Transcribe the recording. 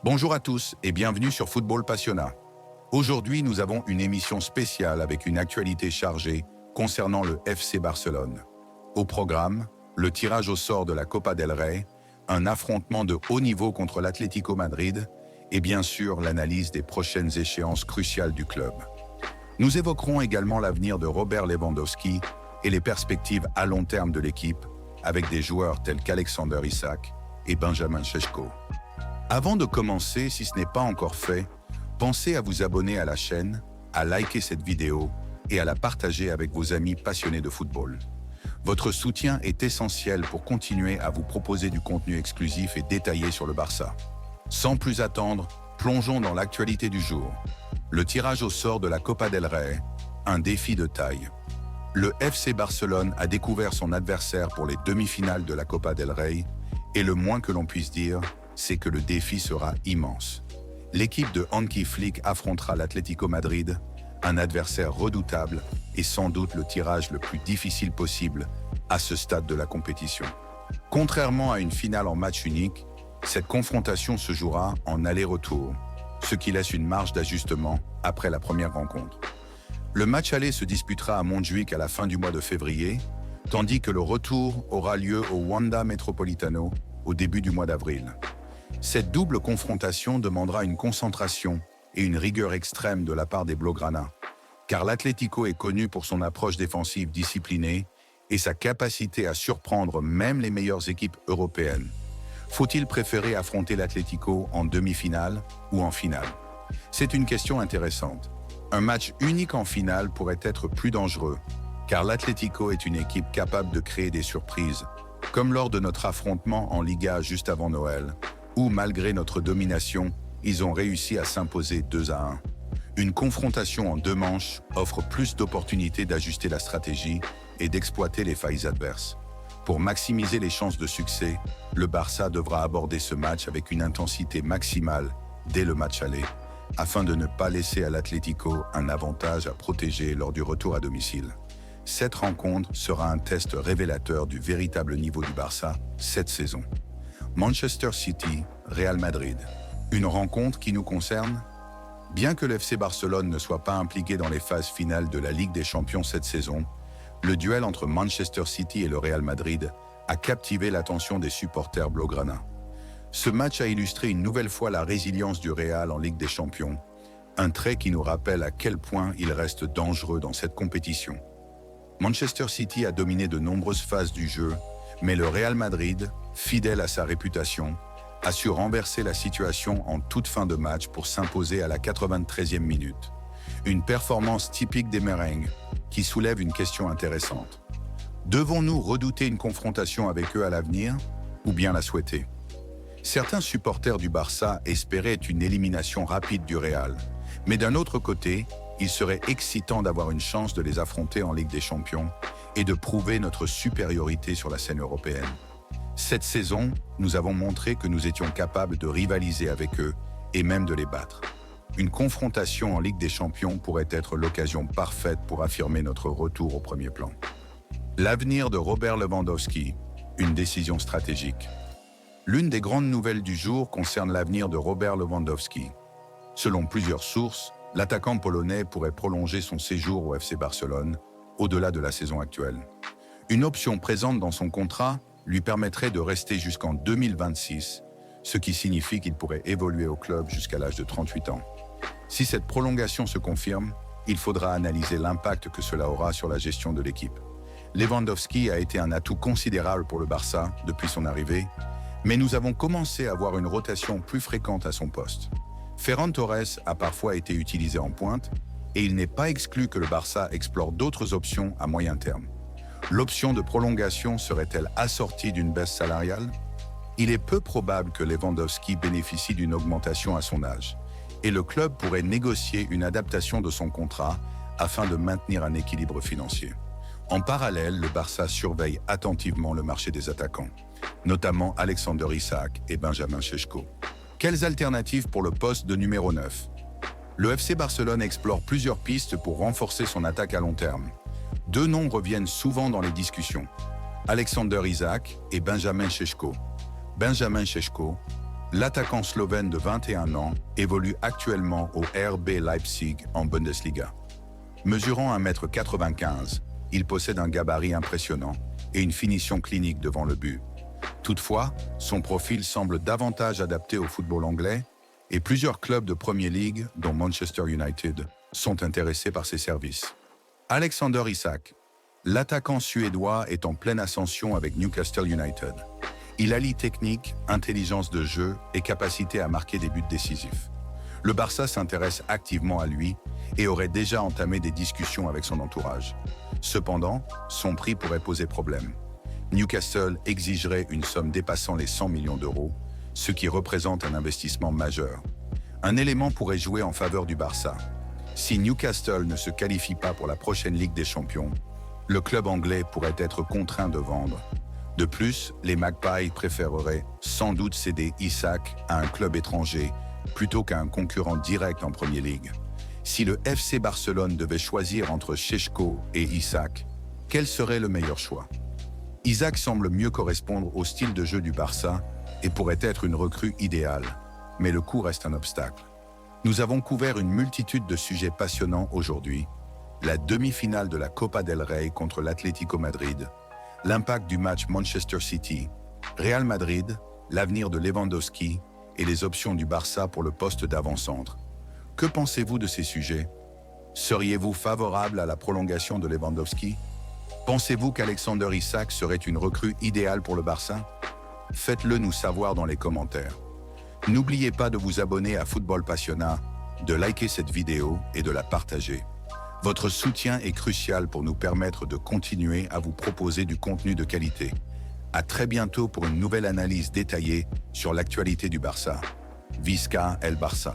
Bonjour à tous et bienvenue sur Football Passionnat. Aujourd'hui, nous avons une émission spéciale avec une actualité chargée concernant le FC Barcelone. Au programme, le tirage au sort de la Copa del Rey, un affrontement de haut niveau contre l'Atlético Madrid et bien sûr l'analyse des prochaines échéances cruciales du club. Nous évoquerons également l'avenir de Robert Lewandowski et les perspectives à long terme de l'équipe avec des joueurs tels qu'Alexander Isak et Benjamin Šeško. Avant de commencer, si ce n'est pas encore fait, pensez à vous abonner à la chaîne, à liker cette vidéo et à la partager avec vos amis passionnés de football. Votre soutien est essentiel pour continuer à vous proposer du contenu exclusif et détaillé sur le Barça. Sans plus attendre, plongeons dans l'actualité du jour. Le tirage au sort de la Copa del Rey, un défi de taille. Le FC Barcelone a découvert son adversaire pour les demi-finales de la Copa del Rey et le moins que l'on puisse dire, c'est que le défi sera immense. L'équipe de Hansi Flick affrontera l'Atlético Madrid, un adversaire redoutable et sans doute le tirage le plus difficile possible à ce stade de la compétition. Contrairement à une finale en match unique, cette confrontation se jouera en aller-retour, ce qui laisse une marge d'ajustement après la première rencontre. Le match aller se disputera à Montjuïc à la fin du mois de février, tandis que le retour aura lieu au Wanda Metropolitano au début du mois d'avril. Cette double confrontation demandera une concentration et une rigueur extrême de la part des Blaugrana, car l'Atlético est connu pour son approche défensive disciplinée et sa capacité à surprendre même les meilleures équipes européennes. Faut-il préférer affronter l'Atlético en demi-finale ou en finale? C'est une question intéressante. Un match unique en finale pourrait être plus dangereux, car l'Atlético est une équipe capable de créer des surprises, comme lors de notre affrontement en Liga juste avant Noël, où malgré notre domination, ils ont réussi à s'imposer 2-1. Une confrontation en deux manches offre plus d'opportunités d'ajuster la stratégie et d'exploiter les failles adverses. Pour maximiser les chances de succès, le Barça devra aborder ce match avec une intensité maximale dès le match aller, afin de ne pas laisser à l'Atlético un avantage à protéger lors du retour à domicile. Cette rencontre sera un test révélateur du véritable niveau du Barça cette saison. Manchester City, Real Madrid. Une rencontre qui nous concerne? Bien que le FC Barcelone ne soit pas impliqué dans les phases finales de la Ligue des Champions cette saison, le duel entre Manchester City et le Real Madrid a captivé l'attention des supporters blaugrana. Ce match a illustré une nouvelle fois la résilience du Real en Ligue des Champions, un trait qui nous rappelle à quel point il reste dangereux dans cette compétition. Manchester City a dominé de nombreuses phases du jeu, mais le Real Madrid, fidèle à sa réputation, a su renverser la situation en toute fin de match pour s'imposer à la 93e minute. Une performance typique des merengues qui soulève une question intéressante. Devons-nous redouter une confrontation avec eux à l'avenir ou bien la souhaiter? Certains supporters du Barça espéraient une élimination rapide du Real, mais d'un autre côté, il serait excitant d'avoir une chance de les affronter en Ligue des Champions et de prouver notre supériorité sur la scène européenne. Cette saison, nous avons montré que nous étions capables de rivaliser avec eux et même de les battre. Une confrontation en Ligue des Champions pourrait être l'occasion parfaite pour affirmer notre retour au premier plan. L'avenir de Robert Lewandowski, une décision stratégique. L'une des grandes nouvelles du jour concerne l'avenir de Robert Lewandowski. Selon plusieurs sources, l'attaquant polonais pourrait prolonger son séjour au FC Barcelone au-delà de la saison actuelle. Une option présente dans son contrat lui permettrait de rester jusqu'en 2026, ce qui signifie qu'il pourrait évoluer au club jusqu'à l'âge de 38 ans. Si cette prolongation se confirme, il faudra analyser l'impact que cela aura sur la gestion de l'équipe. Lewandowski a été un atout considérable pour le Barça depuis son arrivée, mais nous avons commencé à voir une rotation plus fréquente à son poste. Ferran Torres a parfois été utilisé en pointe, et il n'est pas exclu que le Barça explore d'autres options à moyen terme. L'option de prolongation serait-elle assortie d'une baisse salariale? Il est peu probable que Lewandowski bénéficie d'une augmentation à son âge, et le club pourrait négocier une adaptation de son contrat afin de maintenir un équilibre financier. En parallèle, le Barça surveille attentivement le marché des attaquants, notamment Alexander Isak et Benjamin Šeško. Quelles alternatives pour le poste de numéro 9? Le FC Barcelone explore plusieurs pistes pour renforcer son attaque à long terme. Deux noms reviennent souvent dans les discussions, Alexander Isak et Benjamin Šeško. Benjamin Šeško, L'attaquant slovène de 21 ans évolue actuellement au RB Leipzig en Bundesliga. Mesurant 1,95 m, il possède un gabarit impressionnant et une finition clinique devant le but. Toutefois, son profil semble davantage adapté au football anglais et plusieurs clubs de Premier League, dont Manchester United, sont intéressés par ses services. Alexander Isak, l'attaquant suédois, est en pleine ascension avec Newcastle United. Il allie technique, intelligence de jeu et capacité à marquer des buts décisifs. Le Barça s'intéresse activement à lui et aurait déjà entamé des discussions avec son entourage. Cependant, son prix pourrait poser problème. Newcastle exigerait une somme dépassant les 100 millions d'euros, ce qui représente un investissement majeur. Un élément pourrait jouer en faveur du Barça. Si Newcastle ne se qualifie pas pour la prochaine Ligue des Champions, le club anglais pourrait être contraint de vendre. De plus, les Magpies préféreraient sans doute céder Isak à un club étranger plutôt qu'à un concurrent direct en Premier League. Si le FC Barcelone devait choisir entre Šeško et Isak, quel serait le meilleur choix? Isak semble mieux correspondre au style de jeu du Barça et pourrait être une recrue idéale, mais le coût reste un obstacle. Nous avons couvert une multitude de sujets passionnants aujourd'hui: la demi-finale de la Copa del Rey contre l'Atlético Madrid, l'impact du match Manchester City, Real Madrid, l'avenir de Lewandowski et les options du Barça pour le poste d'avant-centre. Que pensez-vous de ces sujets? Seriez-vous favorable à la prolongation de Lewandowski? Pensez-vous qu'Alexander Isak serait une recrue idéale pour le Barça? Faites-le nous savoir dans les commentaires. N'oubliez pas de vous abonner à Football Passionna, de liker cette vidéo et de la partager. Votre soutien est crucial pour nous permettre de continuer à vous proposer du contenu de qualité. À très bientôt pour une nouvelle analyse détaillée sur l'actualité du Barça. Visca el Barça.